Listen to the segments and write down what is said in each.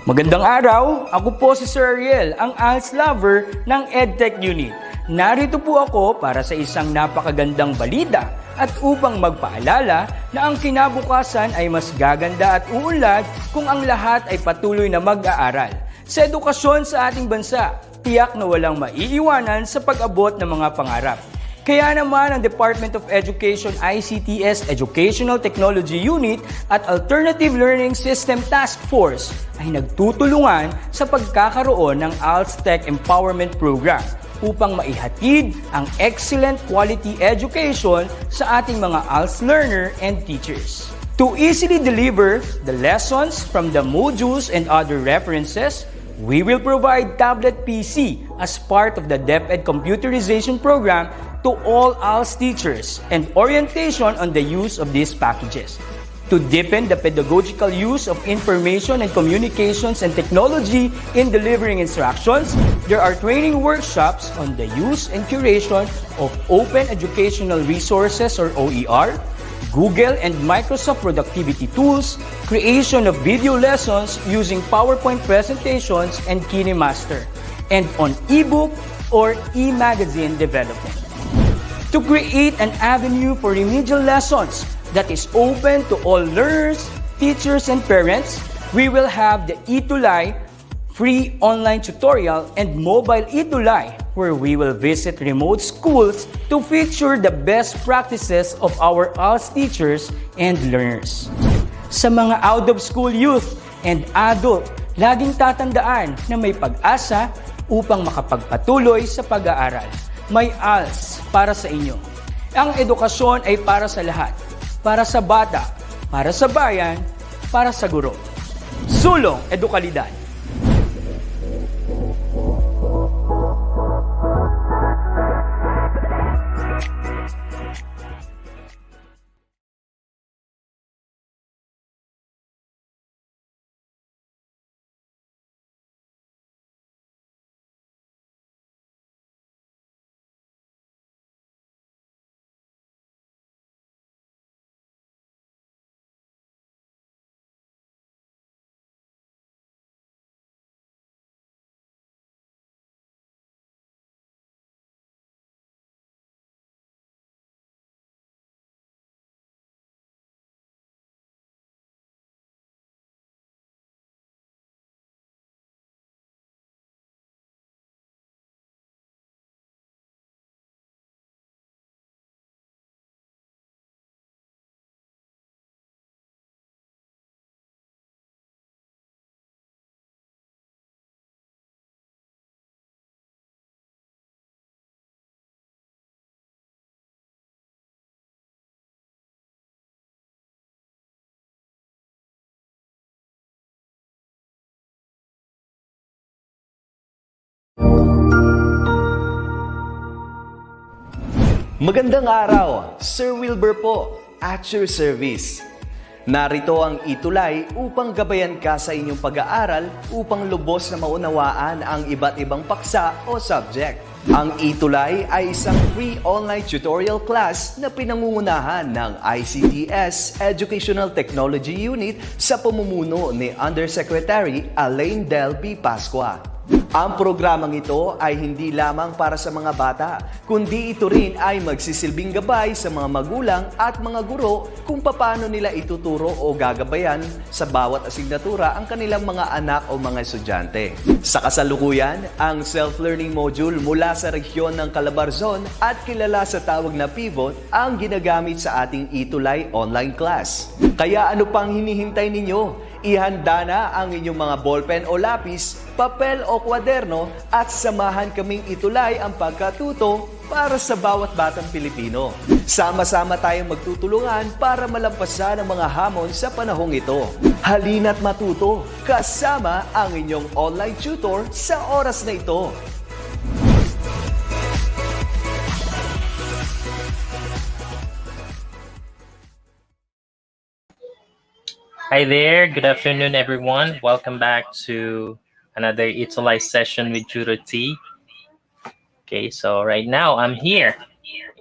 Magandang araw! Ako po si Sir Ariel, ang ALS lover ng Edtech Unit. Narito po ako para sa isang napakagandang balita at upang magpaalala na ang kinabukasan ay mas gaganda at uunlad kung ang lahat ay patuloy na mag-aaral. Sa edukasyon sa ating bansa, tiyak na walang maiiwanan sa pag-abot ng mga pangarap. Kaya naman ang Department of Education ICT's Educational Technology Unit at Alternative Learning System Task Force ay nagtutulungan sa pagkakaroon ng ALS Tech Empowerment Program upang maihatid ang excellent quality education sa ating mga ALS learner and teachers. To easily deliver the lessons from the modules and other references, we will provide tablet PC as part of the DepEd computerization program to all ALS teachers and orientation on the use of these packages. To deepen the pedagogical use of information and communications and technology in delivering instructions, there are training workshops on the use and curation of open educational resources or OER, Google and Microsoft productivity tools, creation of video lessons using PowerPoint presentations and KineMaster, and on ebook or e-magazine development. To create an avenue for remedial lessons that is open to all learners, teachers, and parents, we will have the ETUlay free online tutorial and mobile ETUlay, where we will visit remote schools to feature the best practices of our ALS teachers and learners. Sa mga out-of-school youth and adult, laging tatandaan na may pag-asa upang makapagpatuloy sa pag-aaral. May ALS para sa inyo. Ang edukasyon ay para sa lahat. Para sa bata, para sa bayan, para sa guro. Sulong Edukalidad. Magandang araw, Sir Wilbur po, at your service. Narito ang ETUlay upang gabayan ka sa inyong pag-aaral upang lubos na maunawaan ang iba't ibang paksa o subject. Ang ETUlay ay isang free online tutorial class na pinangungunahan ng ICT's Educational Technology Unit sa pamumuno ni Undersecretary Elaine Del B. Pascua. Ang programang ito ay hindi lamang para sa mga bata, kundi ito rin ay magsisilbing gabay sa mga magulang at mga guro kung paano nila ituturo o gagabayan sa bawat asignatura ang kanilang mga anak o mga estudyante. Sa kasalukuyan, ang self-learning module mula sa rehiyon ng Calabarzon at kilala sa tawag na pivot ang ginagamit sa ating ETUlay online class. Kaya ano pang hinihintay ninyo? Ihanda na ang inyong mga ballpen o lapis, papel o kwaderno at samahan kaming itulay ang pagkatuto para sa bawat batang Pilipino. Sama-sama tayong magtutulungan para malampasan ang mga hamon sa panahong ito. Halina't matuto kasama ang inyong online tutor sa oras na ito. Hi there, good afternoon everyone. Welcome back to another ETUlay session with Tutor T. Okay, so right now I'm here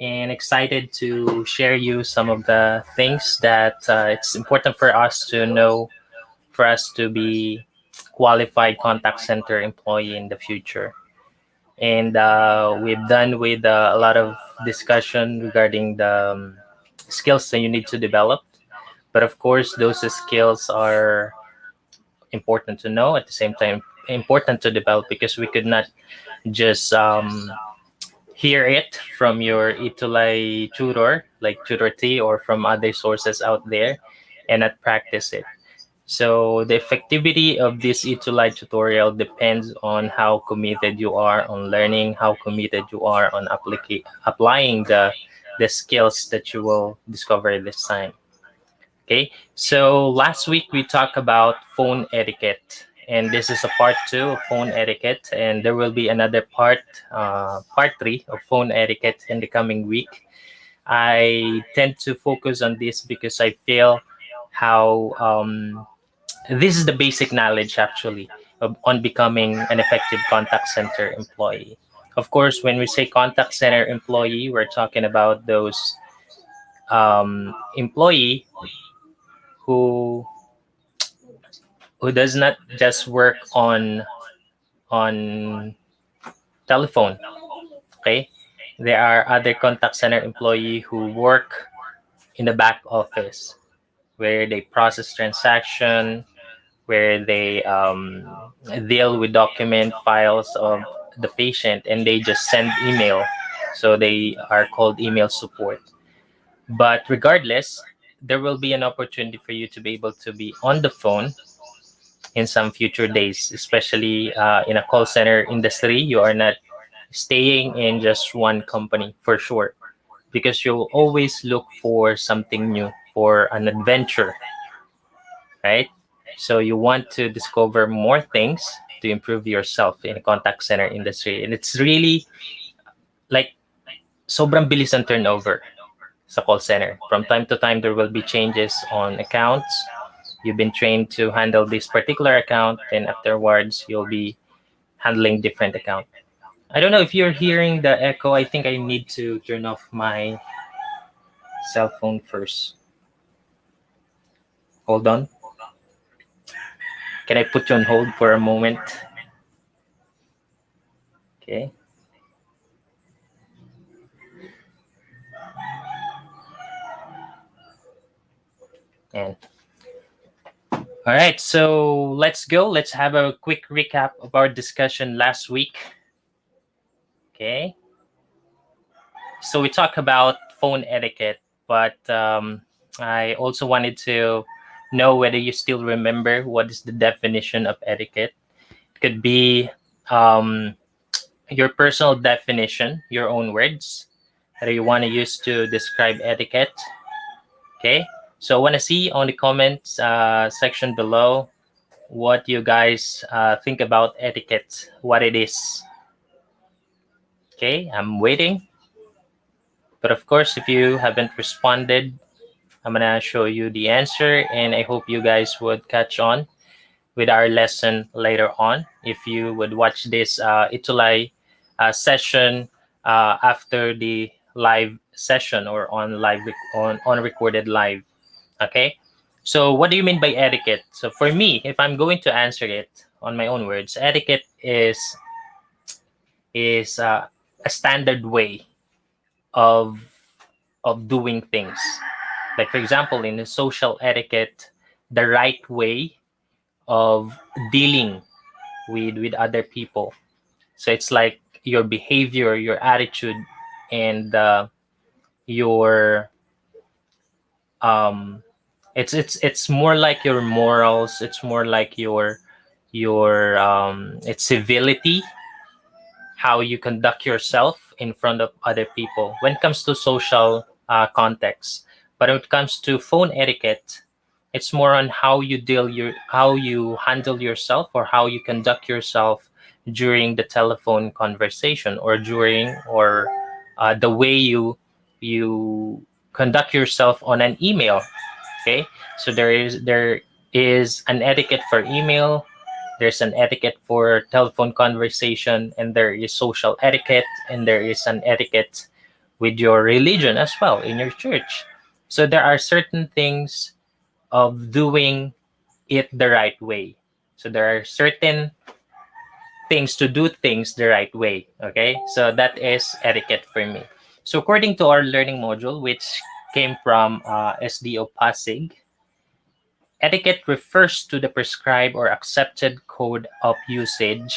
and excited to share you some of the things that it's important for us to know, for us to be qualified contact center employee in the future. And we've done with a lot of discussion regarding the skills that you need to develop. But of course, those skills are important to know, at the same time important to develop, because we could not just hear it from your ETUlay tutor like Tutor T or from other sources out there and not practice it. So the effectivity of this ETUlay tutorial depends on how committed you are on learning, how committed you are on applying the skills that you will discover this time. Okay, so last week we talked about phone etiquette, and this is a part 2 of phone etiquette, and there will be another part 3 of phone etiquette in the coming week. I tend to focus on this because I feel how this is the basic knowledge actually on becoming an effective contact center employee. Of course, when we say contact center employee, we're talking about those employee who does not just work on telephone. Okay, there are other contact center employee who work in the back office, where they process transaction, where they deal with document files of the patient, and they just send email. So they are called email support. But regardless, there will be an opportunity for you to be able to be on the phone in some future days, especially in a call center industry. You are not staying in just one company for sure, because you'll always look for something new, for an adventure, right? So you want to discover more things to improve yourself in a contact center industry. And it's really like sobrang bilis ang turnover sa call center. From time to time, there will be changes on accounts. You've been trained to handle this particular account, and afterwards, you'll be handling different account. I don't know if you're hearing the echo. I think I need to turn off my cell phone first. Hold on. Can I put you on hold for a moment? Okay. And all right, so let's go. Let's have a quick recap of our discussion last week. Okay. So we talked about phone etiquette, but I also wanted to know whether you still remember what is the definition of etiquette. It could be your personal definition, your own words that you want to use to describe etiquette. Okay, so I want to see on the comments section below what you guys think about etiquette, what it is. Okay, I'm waiting. But of course, if you haven't responded, I'm going to show you the answer, and I hope you guys would catch on with our lesson later on. If you would watch this ETUlay session after the live session or on recorded live. Okay, so what do you mean by etiquette? So for me, if I'm going to answer it on my own words, etiquette is a standard way of doing things. Like for example, in the social etiquette, the right way of dealing with other people. So it's like your behavior, your attitude, and your it's more like your morals. It's more like your it's civility, how you conduct yourself in front of other people when it comes to social context. But when it comes to phone etiquette, it's more on how you handle yourself, or how you conduct yourself during the telephone conversation, or during the way you conduct yourself on an email. Okay, so there is an etiquette for email, there's an etiquette for telephone conversation, and there is social etiquette, and there is an etiquette with your religion as well in your church. So there are certain things of doing it the right way. So there are certain things to do things the right way. Okay, so that is etiquette for me. So according to our learning module, which came from SDO Pasig, etiquette refers to the prescribed or accepted code of usage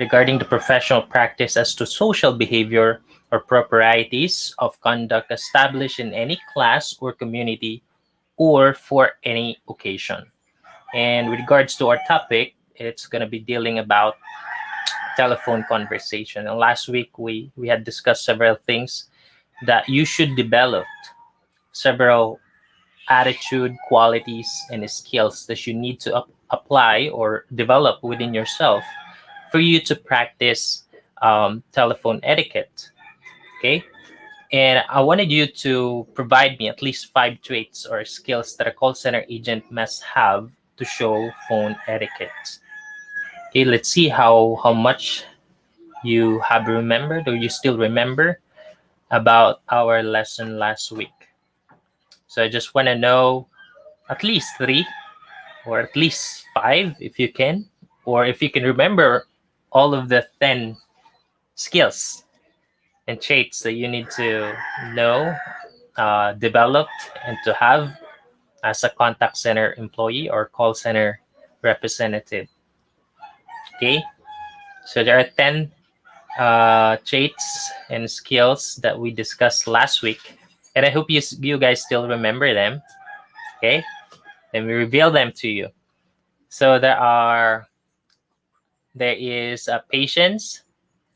regarding the professional practice as to social behavior or proprieties of conduct established in any class or community or for any occasion. And with regards to our topic, it's going to be dealing about telephone conversation. And last week, we had discussed several things that you should develop, several attitude, qualities, and skills that you need to apply or develop within yourself for you to practice telephone etiquette. Okay. And I wanted you to provide me at least 5 traits or skills that a call center agent must have to show phone etiquette. Okay, let's see how much you have remembered or you still remember about our lesson last week. So I just want to know at least 3 or at least 5 if you can, or if you can remember all of the 10 skills and traits that you need to know, developed, and to have as a contact center employee or call center representative. Okay, so there are 10 traits and skills that we discussed last week, and I hope you guys still remember them. Okay, then we reveal them to you. So there is patience,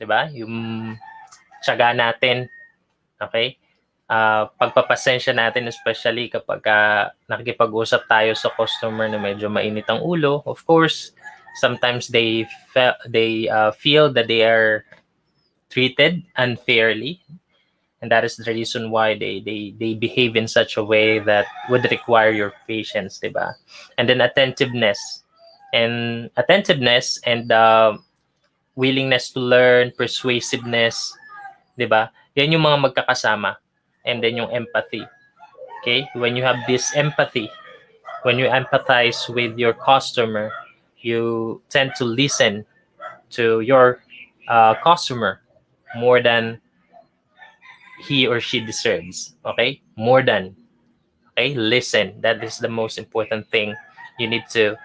diba? Yung tiyaga natin, okay? Pagpapasensya natin, especially kapag nakikipag-usap tayo sa customer na medyo mainit ang ulo. Of course, sometimes they feel that they are treated unfairly, and that is the reason why they behave in such a way that would require your patience, diba? And then attentiveness and willingness to learn, persuasiveness, diba? Yan yung mga magkakasama. And then yung empathy. Okay, when you have this empathy, when you empathize with your customer, you tend to listen to your customer more than he or she deserves. Okay, more than. Okay, listen. That is the most important thing you need to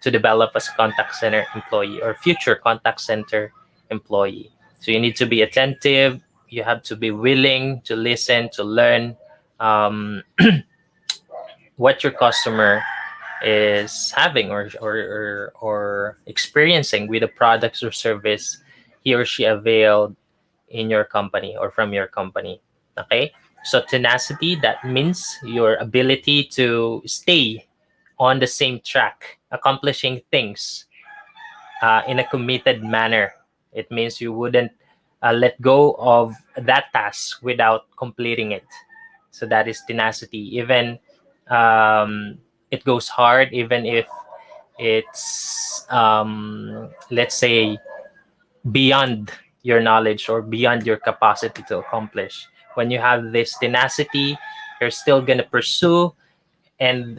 develop as a contact center employee or future contact center employee. So you need to be attentive. You have to be willing to listen, to learn what your customer is having or experiencing with the products or service he or she availed in your company or from your company. Okay, so tenacity, that means your ability to stay on the same track, accomplishing things in a committed manner. It means you wouldn't let go of that task without completing it. So that is tenacity. Even it goes hard, even if it's let's say beyond your knowledge or beyond your capacity to accomplish. When you have this tenacity, you're still going to pursue and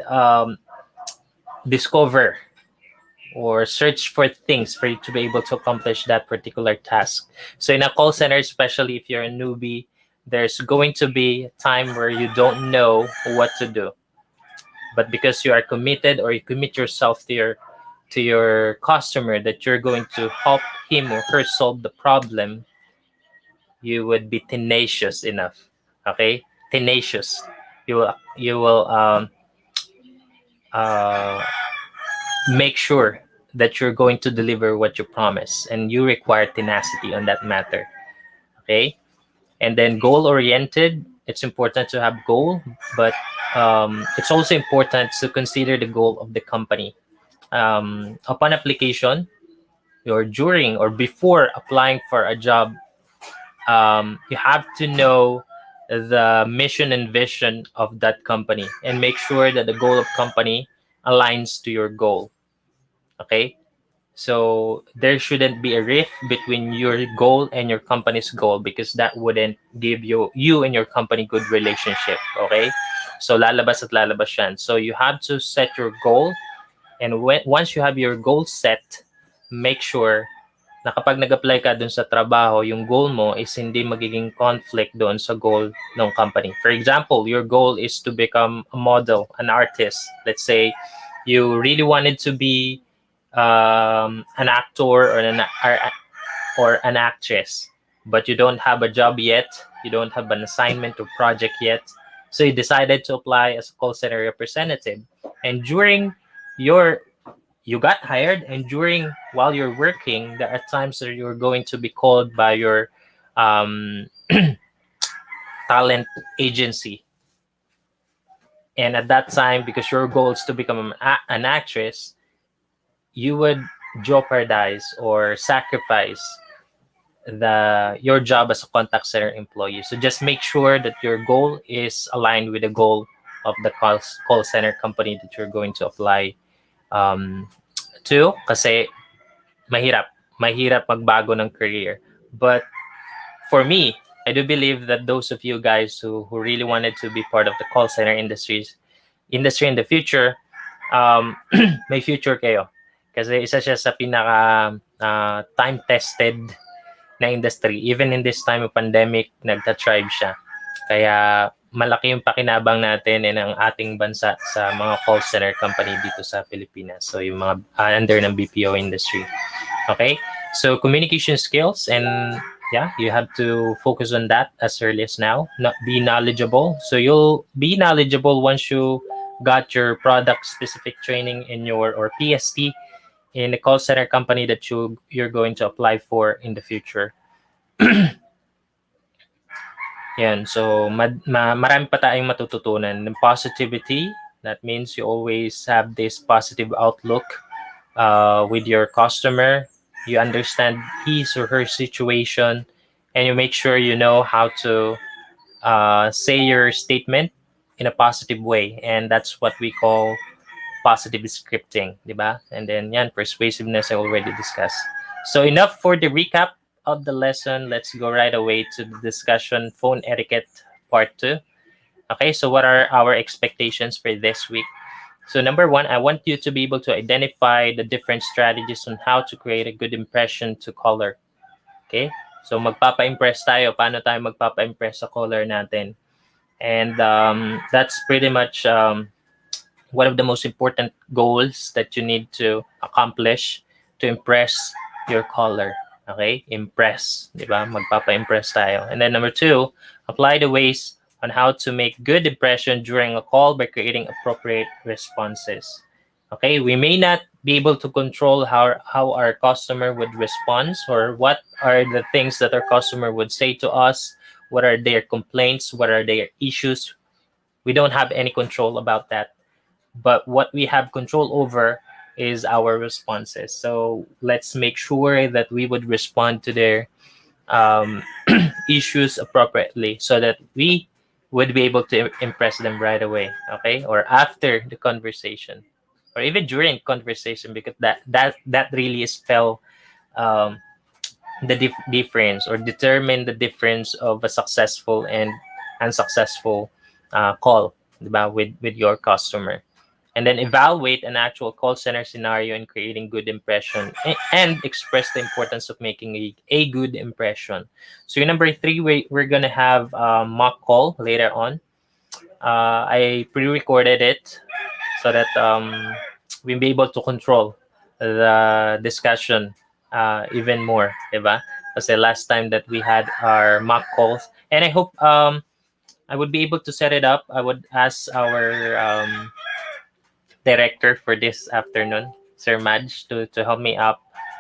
discover or search for things for you to be able to accomplish that particular task. So in a call center, especially if you're a newbie, there's going to be a time where you don't know what to do. But because you are committed, or you commit yourself to your customer that you're going to help him or her solve the problem, you would be tenacious enough. Okay, tenacious. You will make sure that you're going to deliver what you promise, and you require tenacity on that matter. Okay, and then goal-oriented. It's important to have goal, but it's also important to consider the goal of the company. Upon application, or during or before applying for a job, you have to know the mission and vision of that company and make sure that the goal of company aligns to your goal. Okay, so there shouldn't be a rift between your goal and your company's goal, because that wouldn't give you and your company good relationship. Okay, so lalabas at lalabas yan. So you have to set your goal And once you have your goal set, make sure na kapag nag-apply ka dun sa trabaho, yung goal mo is hindi magiging conflict doon sa goal ng company. For example, your goal is to become a model, an artist. Let's say you really wanted to be an actor or an actress, but you don't have a job yet, you don't have an assignment or project yet, so you decided to apply as a call center representative. And during your you got hired, and while you're working, there are times that you're going to be called by your um, talent agency. And at that time, because your goal is to become an actress, you would jeopardize or sacrifice your job as a contact center employee. So just make sure that your goal is aligned with the goal of the call center company that you're going to apply to, kasi mahirap magbago ng career. But for me, I do believe that those of you guys who really wanted to be part of the call center industry in the future, may future kayo. Kasi isa siya sa pinaka time-tested na industry. Even in this time of pandemic, nagta-thrive siya. Kaya malaki yung pakinabang natin ng ating bansa sa mga call center company dito sa Pilipinas. So yung mga under ng BPO industry. Okay? So communication skills, and yeah, you have to focus on that as early as now. Be knowledgeable. So you'll be knowledgeable once you got your product specific training in your or PST in the call center company that you're going to apply for in the future. Yan. So marami pa tayong matututunan. The positivity, that means you always have this positive outlook with your customer. You understand his or her situation, and you make sure you know how to say your statement in a positive way, and that's what we call positive scripting, di ba? And then yan, persuasiveness I already discussed. So enough for the recap of the lesson. Let's go right away to the discussion, phone etiquette part 2. Okay, so what are our expectations for this week? So number 1, I want you to be able to identify the different strategies on how to create a good impression to caller. Okay, so magpapa-impress tayo. Paano tayo magpapa-impress sa caller natin? And that's pretty much one of the most important goals that you need to accomplish to impress your caller. Okay? Impress. Diba? Magpapa-impress tayo. And then number 2, apply the ways on how to make good impression during a call by creating appropriate responses. Okay? We may not be able to control how our customer would respond, or what are the things that our customer would say to us, what are their complaints, what are their issues. We don't have any control about that. But what we have control over is our responses. So let's make sure that we would respond to their issues appropriately, so that we would be able to impress them right away, okay? Or after the conversation, or even during conversation, because that really spell the difference, or determine the difference of a successful and unsuccessful call, diba, with your customer. And then evaluate an actual call center scenario in creating good impression, and express the importance of making a good impression. So number 3, we're going to have a mock call later on. I pre-recorded it so that we'll be able to control the discussion even more, diba? Kasi last time that we had our mock calls, and I hope I would be able to set it up. I would ask our director for this afternoon, Sir Madge, to help me out,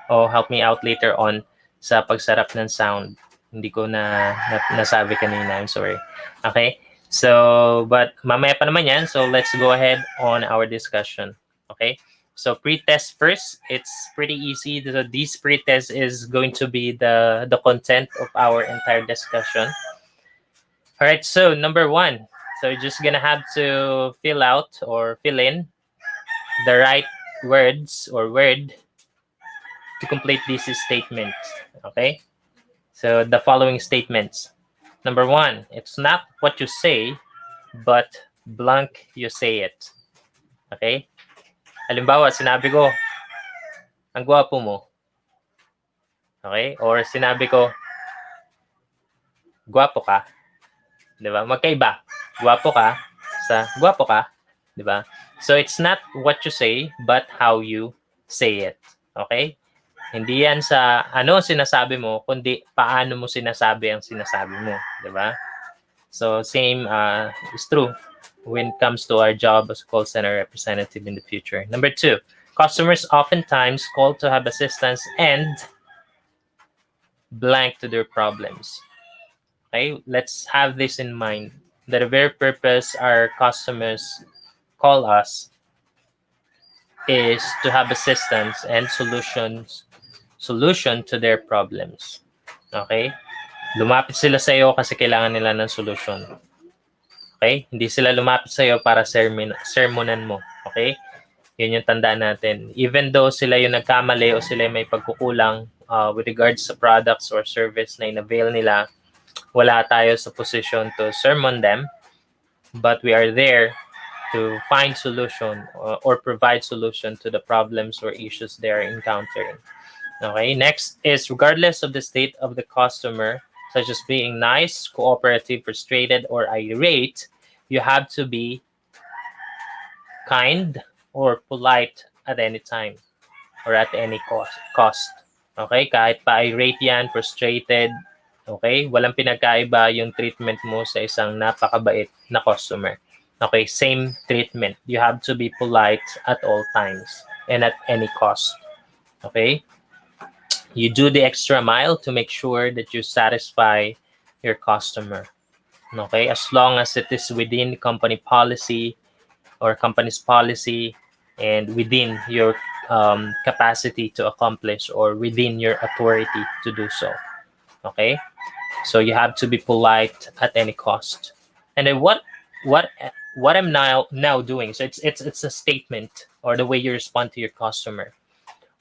or help me out later on sa pag-setup ng sound. Hindi ko nasabi kanina, I'm sorry. Okay? So, but mamaya pa naman yan, so let's go ahead on our discussion. Okay? So, pre-test first. It's pretty easy. So, this pre-test is going to be the content of our entire discussion. All right, so number 1. So, you're just gonna have to fill out or fill in the right words or word to complete this statement. Okay? So the following statements. Number 1, it's not what you say, but blank you say it. Okay? Halimbawa, sinabi ko, ang gwapo mo. Okay? Or sinabi ko, gwapo ka. Di ba? Magkaiba. Gwapo ka sa gwapo ka. Di ba? So, it's not what you say, but how you say it. Okay? Hindi yan sa ano sinasabi mo, kundi paano mo sinasabi ang sinasabi mo. Di ba? So, same is true when it comes to our job as a call center representative in the future. Number 2, customers oftentimes call to have assistance and blank to their problems. Okay, let's have this in mind. That the very purpose our customers call us is to have assistance and solution to their problems. Okay? Lumapit sila sa iyo kasi kailangan nila ng solution. Okay? Hindi sila lumapit sa iyo para sermonan mo. Okay? Yun yung tandaan natin. Even though sila yung nagkamali o sila yung may pagkukulang with regards sa products or service na in-avail nila, wala tayo sa position to sermon them, but we are there to find solution or provide solution to the problems or issues they are encountering. Okay, next is regardless of the state of the customer, such as being nice, cooperative, frustrated, or irate, you have to be kind or polite at any time or at any cost. Okay, kahit pa-irate yan, frustrated, okay, walang pinagkaiba yung treatment mo sa isang napakabait na customer. Okay, same treatment. You have to be polite at all times and at any cost. Okay? You do the extra mile to make sure that you satisfy your customer. Okay? As long as it is within company policy or company's policy and within your capacity to accomplish or within your authority to do so. Okay? So you have to be polite at any cost. And then what I'm now doing, so it's a statement or the way you respond to your customer.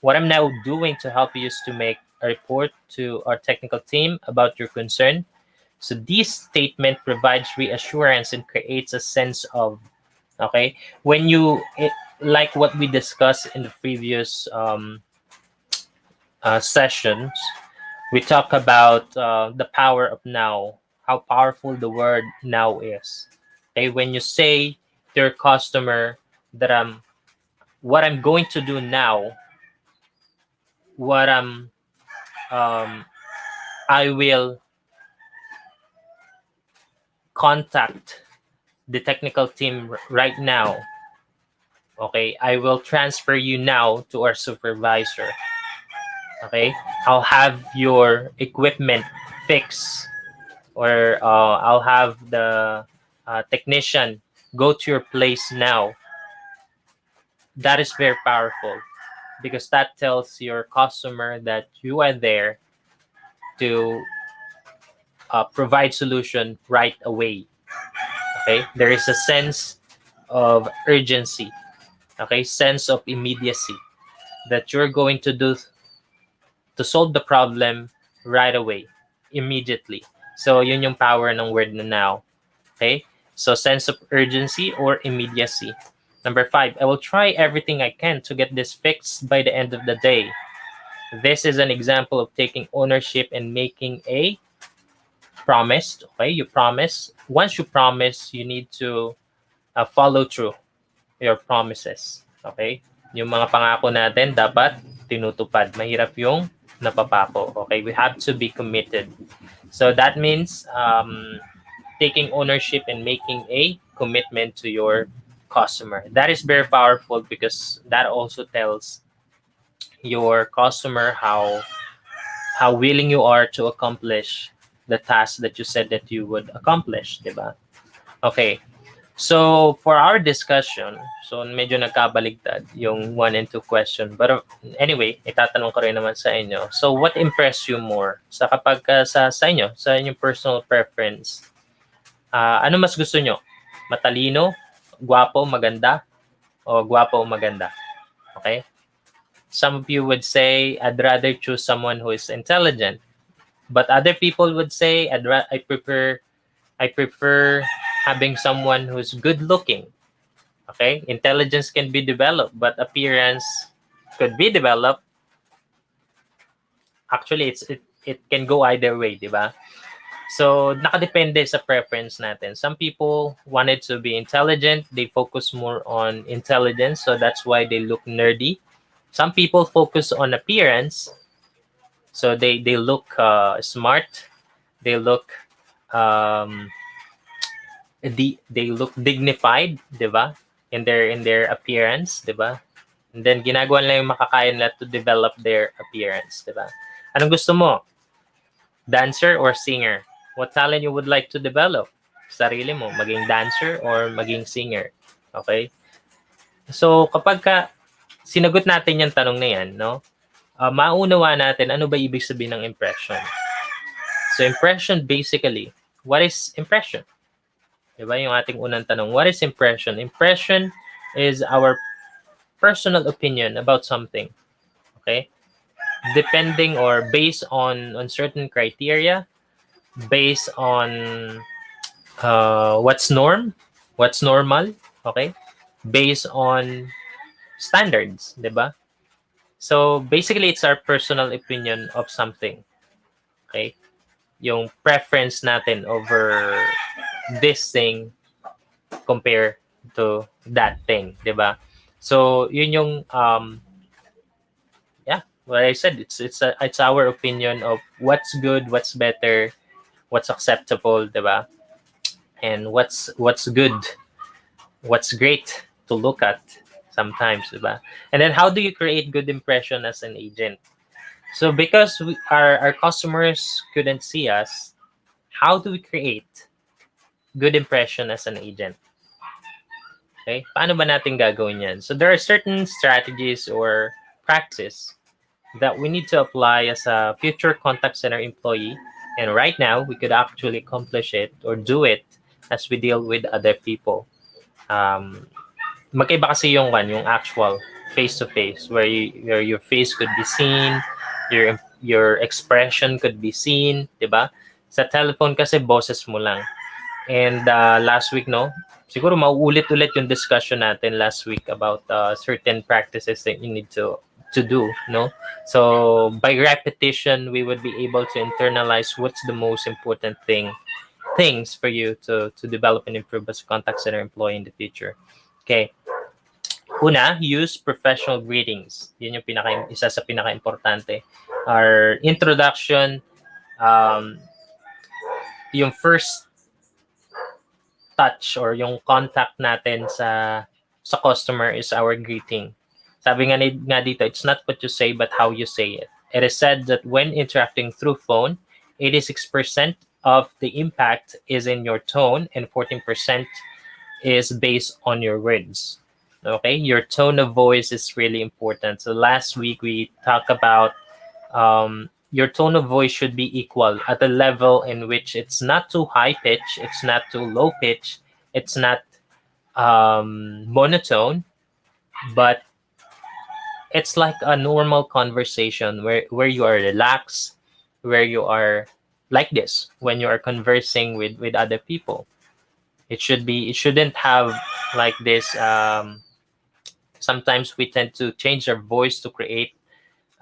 What I'm now doing to help you is to make a report to our technical team about your concern. So this statement provides reassurance and creates a sense of, okay, when like what we discussed in the previous sessions, we talk about the power of now, how powerful the word now is. Okay, when you say to your customer that what I'm going to do now, what I will contact the technical team right now. Okay, I will transfer you now to our supervisor. Okay, I'll have your equipment fixed, or I'll have the technician go to your place now. That is very powerful because that tells your customer that you are there to provide solution right away. Okay, there is a sense of urgency. Okay, sense of immediacy that you're going to do to solve the problem right away, immediately. So yun yung power ng word na now. Okay, so sense of urgency or immediacy. Number 5, I will try everything I can to get this fixed by the end of the day. This is an example of taking ownership and making a promise. Okay, you promise. Once you promise, you need to follow through your promises. Okay, yung mga pangako natin dapat tinutupad. Mahirap yung napapako. Okay, we have to be committed. So that means taking ownership and making a commitment to your customer. That is very powerful because that also tells your customer how willing you are to accomplish the task that you said that you would accomplish, diba? Okay. So for our discussion, so medyo nagkabaligtad yung 1 and 2 question. But anyway, itatanong ko rin naman sa inyo. So what impressed you more sa kapag sa inyo, sa inyong personal preference? Ano mas gusto nyo? Matalino, gwapo, maganda, o gwapo, maganda? Okay? Some of you would say, I'd rather choose someone who is intelligent. But other people would say, I prefer having someone who's good looking. Okay? Intelligence can be developed, but appearance could be developed. Actually, it can go either way, di ba? So, nakadepende sa preference natin. Some people wanted to be intelligent. They focus more on intelligence. So, that's why they look nerdy. Some people focus on appearance. So, they look smart. They look um, they look dignified, di ba? In their appearance, di ba? And then, ginagawa nila yung makakaya nila to develop their appearance, di ba? Anong gusto mo? Dancer or singer? What talent you would like to develop? Sarili mo, maging dancer or maging singer. Okay? So, kapag sinagot natin yung tanong na yan, no? Mauunawa natin ano ba ibig sabihin ng impression. So, impression basically, what is impression? Diba yung ating unang tanong, what is impression? Impression is our personal opinion about something. Okay? Depending or based on certain criteria, based on what's normal, okay? Based on standards, diba? So basically, it's our personal opinion of something, okay? Yung preference natin over this thing compare to that thing, diba? So yun yung what I said, it's our opinion of what's good, what's better, what's acceptable, diba? And what's good, what's great to look at sometimes, diba? And then how do you create good impression as an agent? So because our customers couldn't see us, how do we create good impression as an agent? Okay? Paano ba natin gagawin yan? So there are certain strategies or practice that we need to apply as a future contact center employee. And right now, we could actually accomplish it or do it as we deal with other people. Magkaiba kasi yung actual face-to-face where your face could be seen, your expression could be seen, diba? Sa telephone kasi boses mo lang. And last week, no? Siguro mauulit-ulit yung discussion natin last week about certain practices that you need to do, no? So by repetition, we would be able to internalize what's the most important things for you to develop and improve as a contact center employee in the future. Okay. Una, use professional greetings. Yun yung isa sa pinaka-importante. Our introduction, yung first touch or yung contact natin sa customer is our greeting. Sabi nga dito, it's not what you say but how you say it. It is said that when interacting through phone, 86% of the impact is in your tone and 14% is based on your words. Okay, your tone of voice is really important. So last week we talked about your tone of voice should be equal at a level in which it's not too high pitch, it's not too low pitch, it's not monotone, but it's like a normal conversation where you are relaxed, where you are like this when you are conversing with other people. It shouldn't have like this. Sometimes we tend to change our voice to create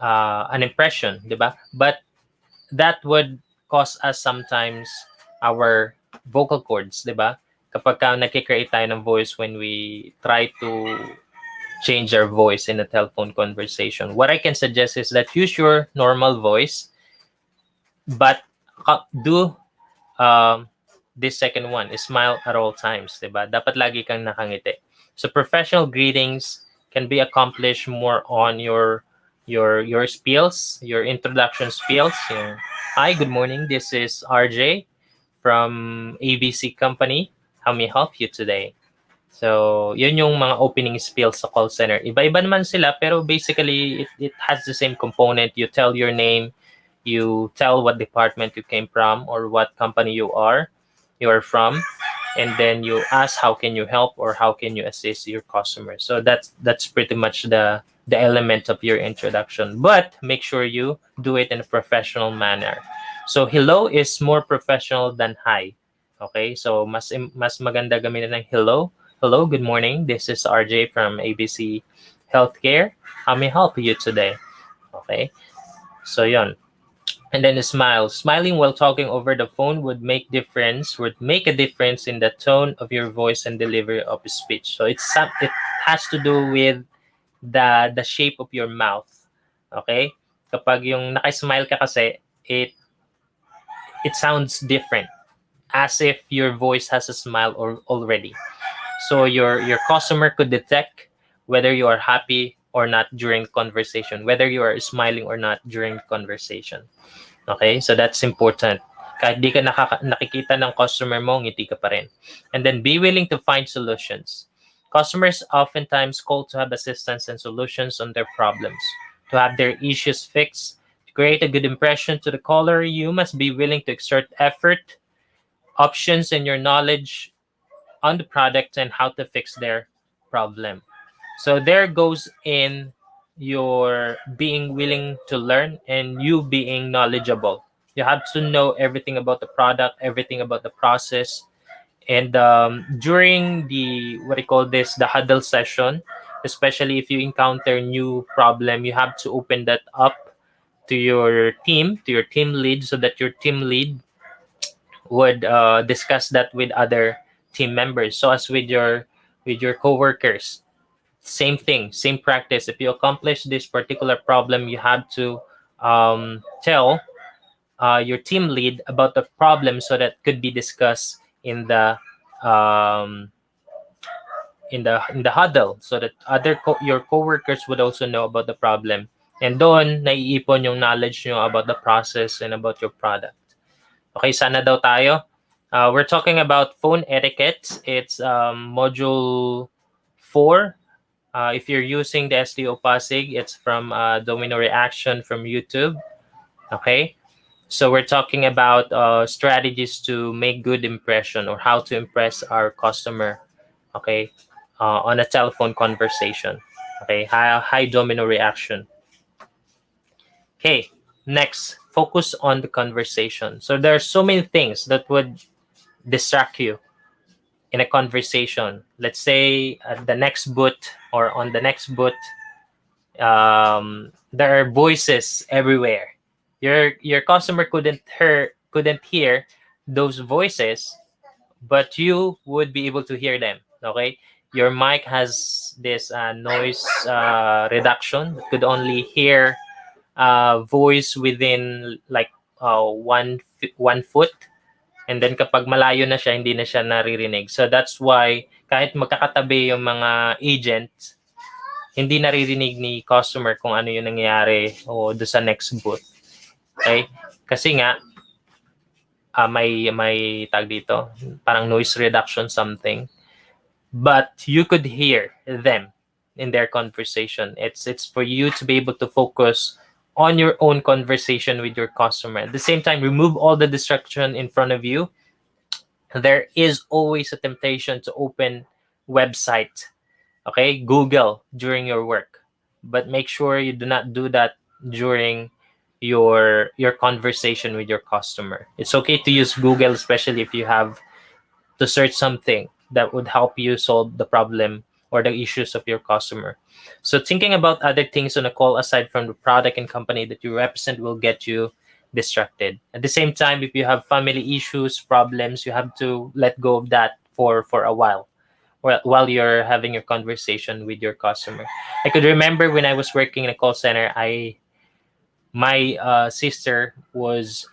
an impression, diba? But that would cause us sometimes our vocal cords, diba? Kapag nagkikreate tayo ng voice when we try to change our voice in a telephone conversation. What I can suggest is that use your normal voice, but do this second one, smile at all times, diba? Dapat lagi kang nakangiti. So professional greetings can be accomplished more on your spills, your introduction spills. Hi, good morning. This is RJ from ABC Company. How may I help you today? So, yun yung mga opening spills sa call center. Iba-iba naman sila, pero basically, it has the same component. You tell your name, you tell what department you came from or what company you are from, and then you ask how can you help or how can you assist your customer. So that's pretty much the element of your introduction. But make sure you do it in a professional manner. So hello is more professional than hi. Okay? So mas maganda gamitin ng hello Hello, good morning. This is RJ from ABC Healthcare. How may I help you today? Okay, so yon. And then a smile. Smiling while talking over the phone would make a difference in the tone of your voice and delivery of speech. So it has to do with the shape of your mouth. Okay? Kapag yung naka-smile ka kasi, it sounds different, as if your voice has a smile or already. So your customer could detect whether you are happy or not during conversation, whether you are smiling or not during conversation. Okay? So that's important. Kahit di ka nakikita ng customer mo, ngiti ka pa rin. And then be willing to find solutions. Customers oftentimes call to have assistance and solutions on their problems, to have their issues fixed. To create a good impression to the caller, you must be willing to exert effort, options, and your knowledge on the product and how to fix their problem. So there goes in your being willing to learn and you being knowledgeable. You have to know everything about the product, everything about the process. And during the what I call this, the huddle session, especially if you encounter new problem, you have to open that up to your team lead, so that your team lead would discuss that with other team members. So as with your coworkers, same thing, same practice. If you accomplish this particular problem, you have to tell your team lead about the problem, so that could be discussed um, in the huddle, so that your coworkers would also know about the problem. And doon naiipon yung knowledge nyo about the process and about your product. Okay, sana daw tayo. We're talking about phone etiquette. It's module 4. If you're using the SDO Pasig, it's from Domino Reaction from YouTube. Okay, so we're talking about strategies to make good impression, or how to impress our customer. Okay, on a telephone conversation. Okay, high domino reaction. Okay, next, focus on the conversation. So there are so many things that would distract you in a conversation. Let's say at the next booth or on the next booth, there are voices everywhere. Your customer couldn't hear those voices, but you would be able to hear them. Okay, your mic has this noise reduction that could only hear voice within like 1 foot, and then kapag malayo na siya, hindi na siya naririnig. So that's why kahit magkakatabi yung mga agents, hindi naririnig ni customer kung ano yung nangyayari o do sa next booth. Okay? Kasi nga may tag dito, parang noise reduction something. But you could hear them in their conversation. It's for you to be able to focus on your own conversation with your customer. At the same time, remove all the distraction in front of you. There is always a temptation to open website, okay, Google during your work, but make sure you do not do that during your conversation with your customer. It's okay to use Google, especially if you have to search something that would help you solve the problem or the issues of your customer. So thinking about other things on a call aside from the product and company that you represent will get you distracted. At the same time, if you have family issues, problems, you have to let go of that for a while while you're having your conversation with your customer. I could remember when I was working in a call center, my sister was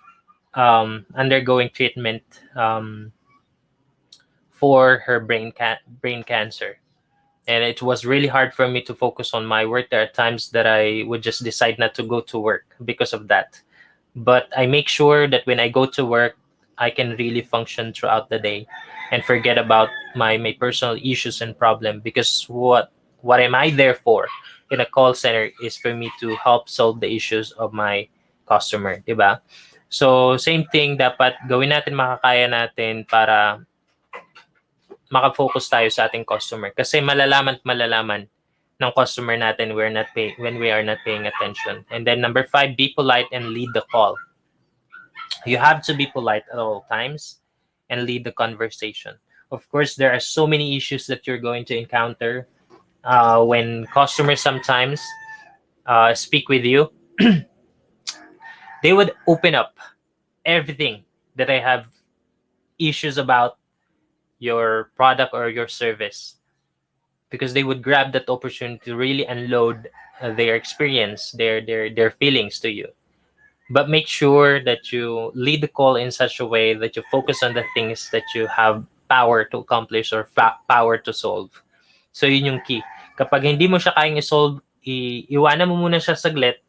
undergoing treatment for her brain cancer, and it was really hard for me to focus on my work. There are times that I would just decide not to go to work because of that, but I make sure that when I go to work, I can really function throughout the day and forget about my personal issues and problem, because what am I there for in a call center is for me to help solve the issues of my customer, diba? So same thing, dapat gawin natin makakaya natin para makafocus tayo sa ating customer, kasi malalaman ng customer natin when we are not paying attention. And then number 5, be polite and lead the call. You have to be polite at all times and lead the conversation. Of course, there are so many issues that you're going to encounter when customers sometimes speak with you. They would open up everything that I have issues about your product or your service, because they would grab that opportunity to really unload their experience, their feelings to you. But make sure that you lead the call in such a way that you focus on the things that you have power to accomplish or power to solve. So yun yung key. Kapag hindi mo siya kayang i-solve, iwanan mo muna siya saglit,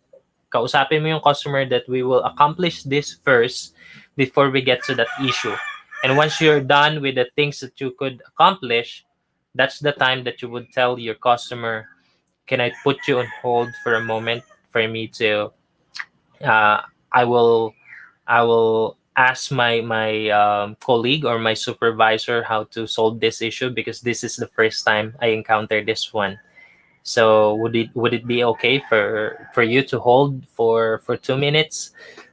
kausapin mo yung customer that we will accomplish this first before we get to that issue. And once you're done with the things that you could accomplish, that's the time that you would tell your customer, can I put you on hold for a moment for me to I will ask my colleague or my supervisor how to solve this issue, because this is the first time I encountered this one. So would it be okay for you to hold for 2 minutes?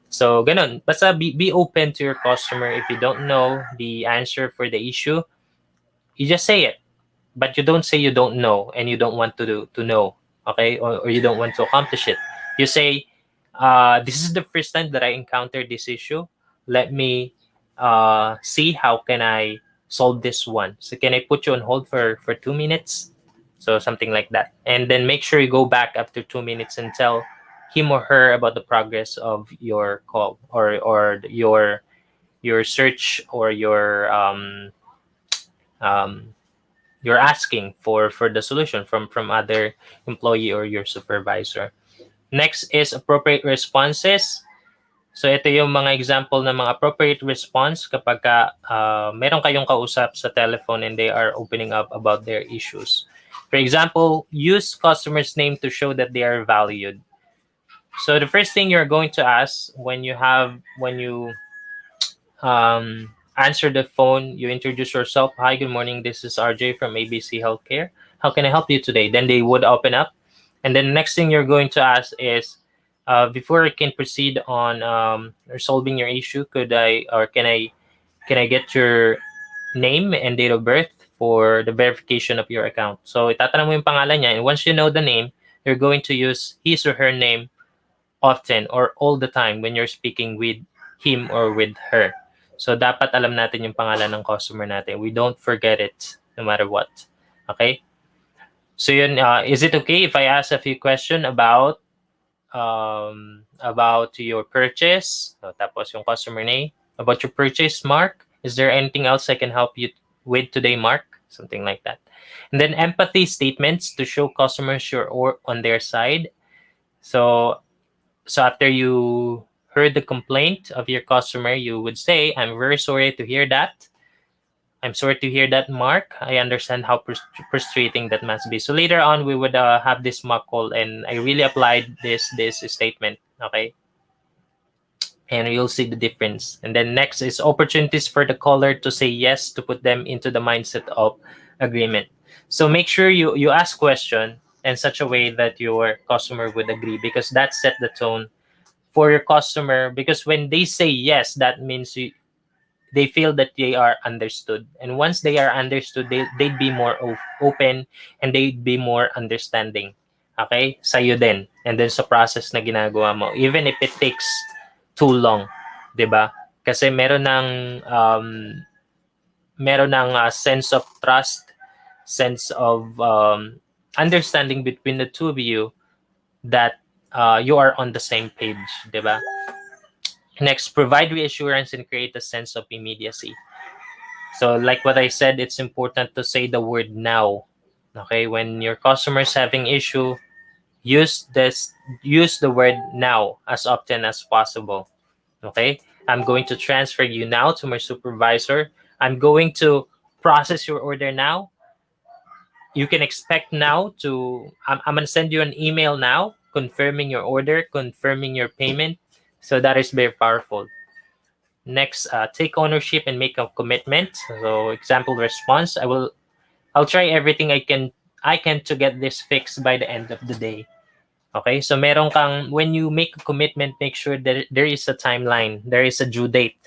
So ganun. Basta be open to your customer. If you don't know the answer for the issue, you just say it. But you don't say you don't know and you don't want to know, okay? Or you don't want to accomplish it. You say, this is the first time that I encountered this issue. Let me see how can I solve this one. So can I put you on hold for 2 minutes? So something like that. And then make sure you go back after 2 minutes and tell him or her about the progress of your call or your search, or your you're asking for the solution from other employee or your supervisor. Next is appropriate responses. So ito yung mga example ng mga appropriate response kapag meron kayong kausap sa telephone and they are opening up about their issues. For example, use customer's name to show that they are valued. So the first thing you're going to ask when you answer the phone, you introduce yourself. Hi, good morning. This is RJ from ABC Healthcare. How can I help you today? Then they would open up. And then the next thing you're going to ask is, before I can proceed on resolving your issue, can I get your name and date of birth for the verification of your account? So itatanong mo yung pangalan niya, and once you know the name, you're going to use his or her name often or all the time when you're speaking with him or with her. So dapat alam natin yung pangalan ng customer natin. We don't forget it no matter what. Okay? So yun, is it okay if I ask a few questions about your purchase? So, tapos yung customer name, about your purchase, Mark. Is there anything else I can help you with today, Mark? Something like that. And then empathy statements to show customers you're on their side. So after you heard the complaint of your customer, you would say, I'm very sorry to hear that. I'm sorry to hear that, Mark. I understand how frustrating that must be. So later on, we would have this mock call, and I really applied this statement, okay? And you'll see the difference. And then next is opportunities for the caller to say yes, to put them into the mindset of agreement. So make sure you ask question in such a way that your customer would agree, because that set the tone for your customer. Because when they say yes, that means they feel that they are understood. And once they are understood, they'd be more open and they'd be more understanding. Okay? Sa'yo din. And then sa process na ginagawa mo, even if it takes too long. Diba? Kasi meron ng sense of trust, sense of understanding between the two of you, that you are on the same page. Diba? Next, provide reassurance and create a sense of immediacy. So like what I said, it's important to say the word now. Okay, when your customer is having issue, use the word now as often as possible. Okay, I'm going to transfer you now to my supervisor. I'm going to process your order now. You can expect now I'm going to send you an email now confirming your order, confirming your payment. So that is very powerful. Next, take ownership and make a commitment. So example response, I'll try everything I can to get this fixed by the end of the day. Okay, so when you make a commitment, make sure that there is a timeline, there is a due date.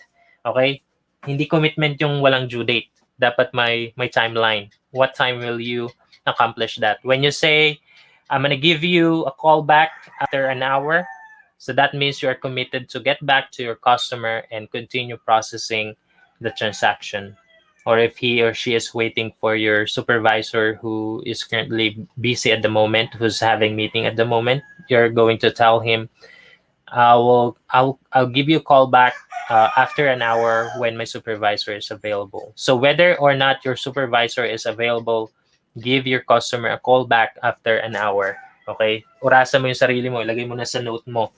Okay, hindi commitment yung walang due date. dapat may timeline. What time will you accomplish that? When you say, I'm going to give you a call back after an hour, so that means you are committed to get back to your customer and continue processing the transaction. Or if he or she is waiting for your supervisor who is currently busy at the moment, who's having meeting at the moment, you're going to tell him, I'll give you a call back after an hour when my supervisor is available. So whether or not your supervisor is available, give your customer a call back after an hour. Okay? Orasan mo yung sarili mo, ilagay mo na sa note mo,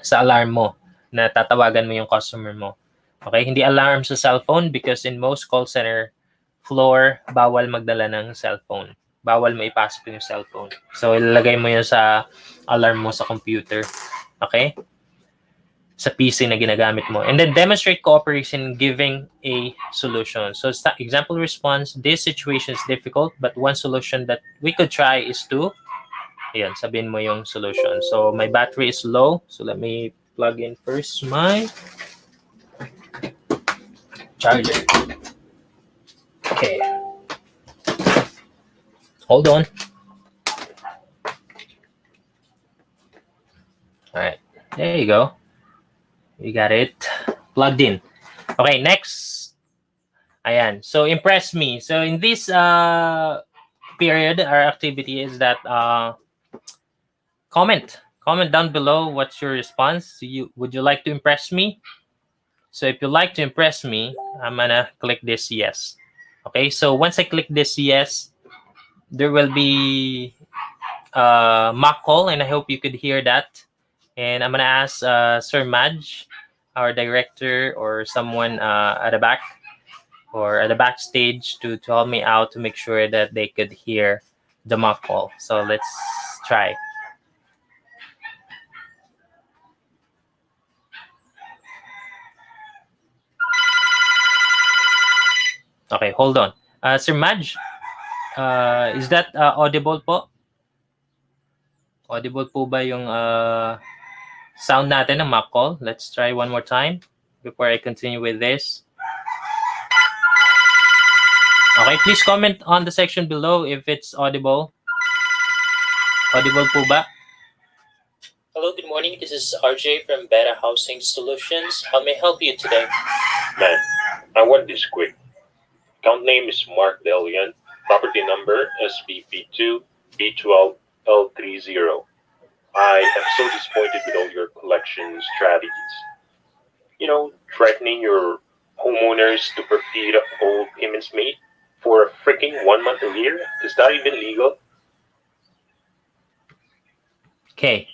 sa alarm mo, na tatawagan mo yung customer mo. Okay? Hindi alarm sa cellphone because in most call center floor, bawal magdala ng cellphone. Bawal mo ipasok yung cellphone. So ilalagay mo yun sa alarm mo sa computer. Okay? Sa PC na ginagamit mo. And then demonstrate cooperation in giving a solution. So example response, this situation is difficult, but one solution that we could try is to, ayan, sabihin mo yung solution. So my battery is low. So let me plug in first my charger. Okay. Hold on. All right. There you go. We got it plugged in. Okay, next. Ayan. So impress me. So in this period, our activity is that comment down below what's your response. Would you like to impress me? So if you like to impress me, I'm gonna click this yes. Okay, so once I click this yes, there will be mock call, and I hope you could hear that. And I'm gonna ask Sir Madge, our director, or someone at the back or at the backstage to help me out to make sure that they could hear the mock call. So let's try. Okay, hold on. Sir Madge, is that audible po? Audible po ba yung sound natin ng mock call? Let's try one more time before I continue with this. Okay, please comment on the section below if it's audible. Audible po ba? Hello, good morning. This is RJ from Beta Housing Solutions. How may I help you today? Man, I want this quick. Account name is Mark Delian. Property number SBP2 B12L30. I am so disappointed with all your collection strategies. You know, threatening your homeowners to forfeit old payments made for a freaking 1 month a year? Is that even legal? Okay.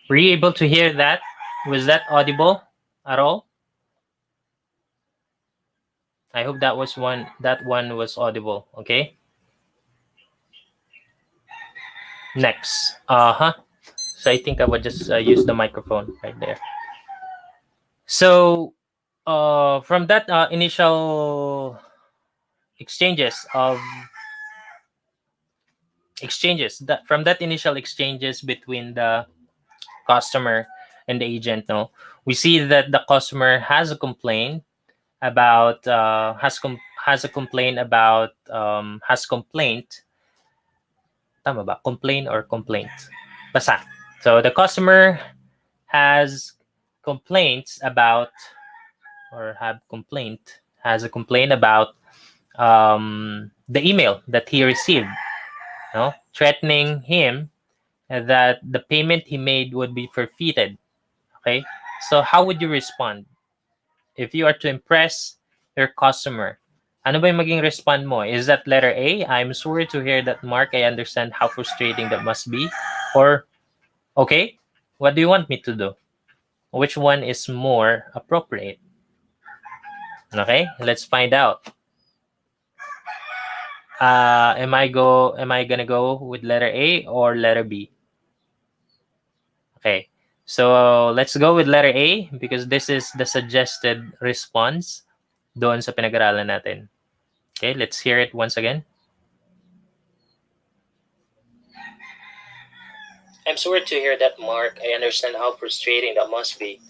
Were you able to hear that? Was that audible at all? I hope that one was audible. Okay. Next. So I think I would just use the microphone right there. So from that initial exchanges between the customer and the agent, no, we see that the customer has a complaint about tama ba? Complaint or complaint? Basta. So the customer has complaints about has a complaint about the email that he received, no, threatening him that the payment he made would be forfeited. Okay, so how would you respond if you are to impress your customer? Ano ba yung maging respond mo? Is that letter A, I'm sorry to hear that, Mark, I understand how frustrating that must be? Or, okay, what do you want me to do? Which one is more appropriate? Okay, let's find out. Am I gonna go with letter A or letter B? Okay, so let's go with letter A because this is the suggested response doon sa pinag-aralan natin. Okay, let's hear it once again. I'm sorry to hear that, Mark. I understand how frustrating that must be.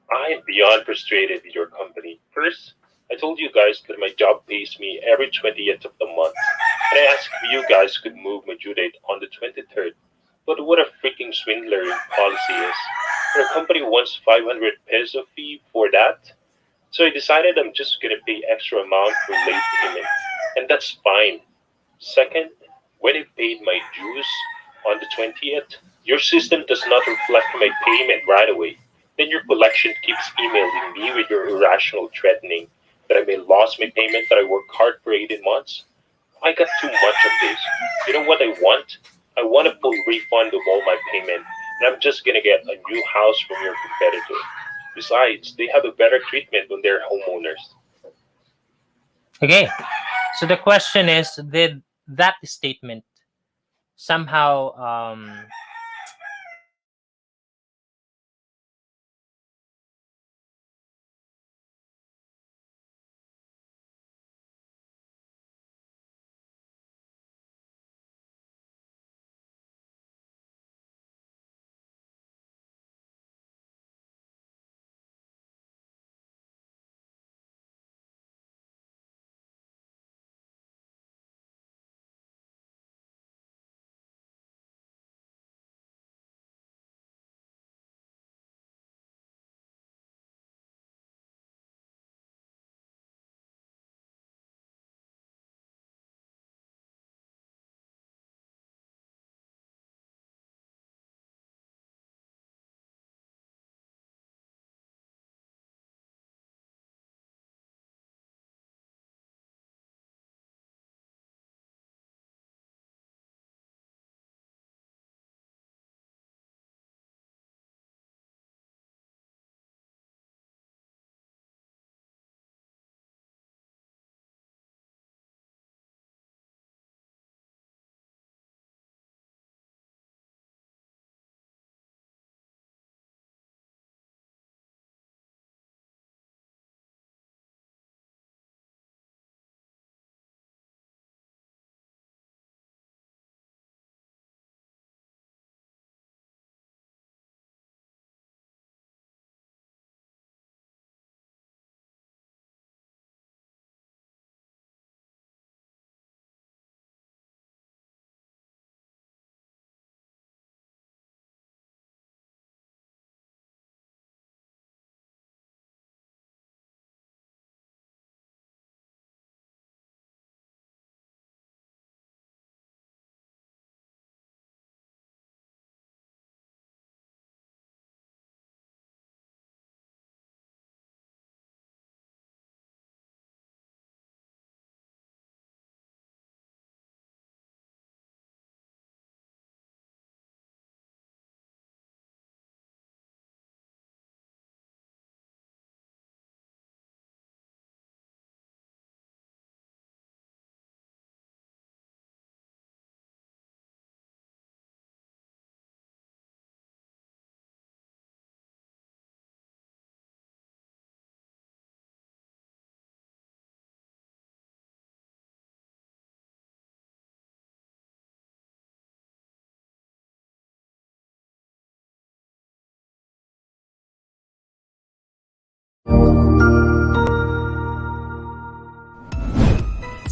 I am beyond frustrated with your company. First, I told you guys that my job pays me every 20th of the month, and I asked if you guys could move my due date on the 23rd. But what a freaking swindler your policy is. Your company wants 500 peso fee for that. So I decided I'm just gonna pay extra amount for late payment, and that's fine. Second, when I paid my dues on the 20th, your system does not reflect my payment right away. Then your collection keeps emailing me with your irrational threatening that I may lose my payment that I worked hard for 18 months. I got too much of this. You know what I want? I want a full refund of all my payment, and I'm just gonna get a new house from your competitor. Besides, they have a better treatment on their homeowners. Okay, so the question is, did that statement somehow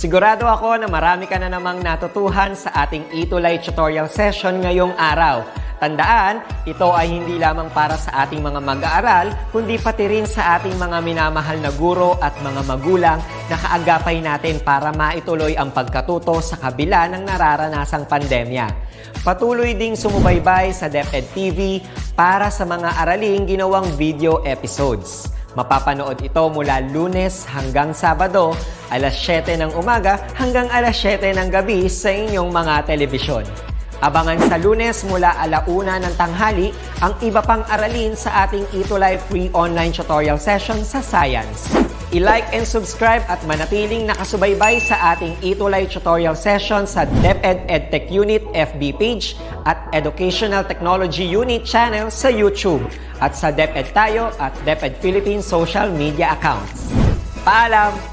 Sigurado ako na marami ka na namang natutuhan sa ating ETUlay tutorial session ngayong araw. Tandaan, ito ay hindi lamang para sa ating mga mag-aaral, kundi pati rin sa ating mga minamahal na guro at mga magulang na kaagapay natin para maituloy ang pagkatuto sa kabila ng nararanasang pandemya. Patuloy ding sumubaybay sa DepEd TV para sa mga araling ginawang video episodes. Mapapanood ito mula Lunes hanggang Sabado, alas 7 ng umaga hanggang alas 7 ng gabi sa inyong mga telebisyon. Abangan sa Lunes mula 1:00 ng tanghali ang iba pang aralin sa ating ETUlay free online tutorial session sa Science. I-like and subscribe at manatiling nakasubaybay sa ating ETUlay tutorial session sa DepEd Edtech Unit FB page at Educational Technology Unit channel sa YouTube at sa DepEd Tayo at DepEd Philippines social media accounts. Paalam!